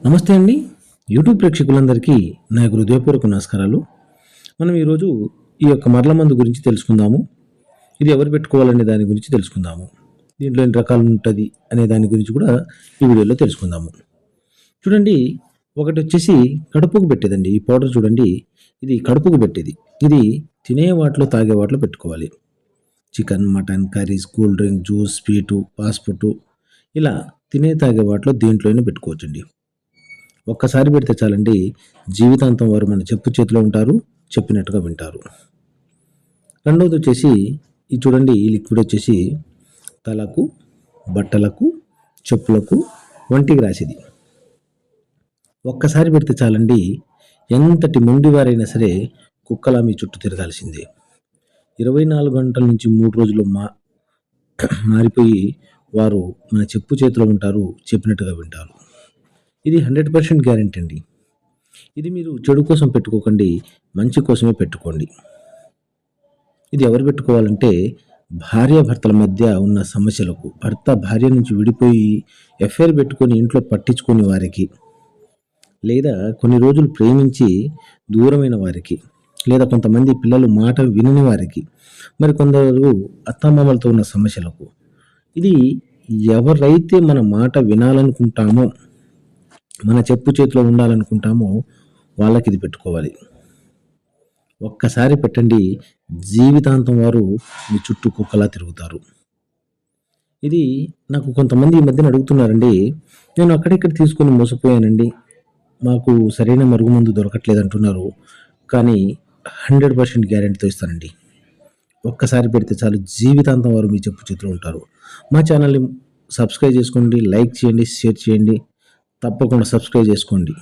నమస్తే అండి. యూట్యూబ్ ప్రేక్షకులందరికీ నా యొక్క హృదయపూర్వక నమస్కారాలు. మనం ఈరోజు ఈ యొక్క మరల మందు గురించి తెలుసుకుందాము. ఇది ఎవరు పెట్టుకోవాలనే దాని గురించి తెలుసుకుందాము. దీంట్లో ఎన్ని రకాలు ఉంటది అనే దాని గురించి కూడా ఈ వీడియోలో తెలుసుకుందాము. చూడండి, ఒకటొచ్చేసి కడుపుకు పెట్టేదండి. ఈ పౌడర్ చూడండి, ఇది కడుపుకు పెట్టేది. ఇది తినే వాటిలో, తాగే వాటిలో పెట్టుకోవాలి. Chicken, mutton, curries, cool drink, juice, sweet, fast food ఇలా తినే, తాగే వాటిలో దేంట్లోనే పెట్టుకోవచ్చండి. ఒక్కసారి పెడితే చాలండి, జీవితాంతం వారు మన చెప్పు చేతిలో ఉంటారు, చెప్పినట్టుగా వింటారు. రెండవది వచ్చేసి ఇది చూడండి, ఈ లిక్విడ్ వచ్చేసి తలకు, బట్టలకు, చెప్పులకు, వంటికి రాసేది. ఒక్కసారి పెడితే చాలండి, ఎంతటి మొండివారైనా సరే కుక్కలా మీ చుట్టూ తిరగాల్సిందే. 24 గంటల నుంచి 3 రోజులు మారిపోయి వారు మన చెప్పు చేతిలో ఉంటారు, చెప్పినట్టుగా వింటారు. ఇది 100% గ్యారెంటీ అండి. ఇది మీరు చెడు కోసం పెట్టుకోకండి, మంచి కోసమే పెట్టుకోండి. ఇది ఎవరు పెట్టుకోవాలంటే, భార్యాభర్తల మధ్య ఉన్న సమస్యలకు, భర్త భార్య నుంచి విడిపోయి ఎఫ్ఐఆర్ పెట్టుకొని ఇంట్లో పట్టించుకునే వారికి, లేదా కొన్ని రోజులు ప్రేమించి దూరమైన వారికి, లేదా కొంతమంది పిల్లలు మాట వినని వారికి, మరి కొందరు అత్తమామలతో ఉన్న సమస్యలకు, ఇది ఎవరైతే మన మాట వినాలనుకుంటామో, మన చెప్పు చేతిలో ఉండాలనుకుంటామో వాళ్ళకి ఇది పెట్టుకోవాలి. ఒక్కసారి పెట్టండి, జీవితాంతం వారు మీ చుట్టూ కుక్కలా తిరుగుతారు. ఇది నాకు కొంతమంది ఈ మధ్యన అడుగుతున్నారండి, నేను అక్కడిక్కడ తీసుకొని మోసపోయానండి, మాకు సరైన మరుగుమందు దొరకట్లేదు అంటున్నారు. కానీ 100% గ్యారెంటీతో ఇస్తానండి. ఒక్కసారి పెడితే చాలు, జీవితాంతం వారు మీ చెప్పు చేతిలో ఉంటారు. మా ఛానల్ని సబ్స్క్రైబ్ చేసుకోండి, లైక్ చేయండి, షేర్ చేయండి. తప్పకుండా సబ్స్క్రైబ్ చేసుకోండి.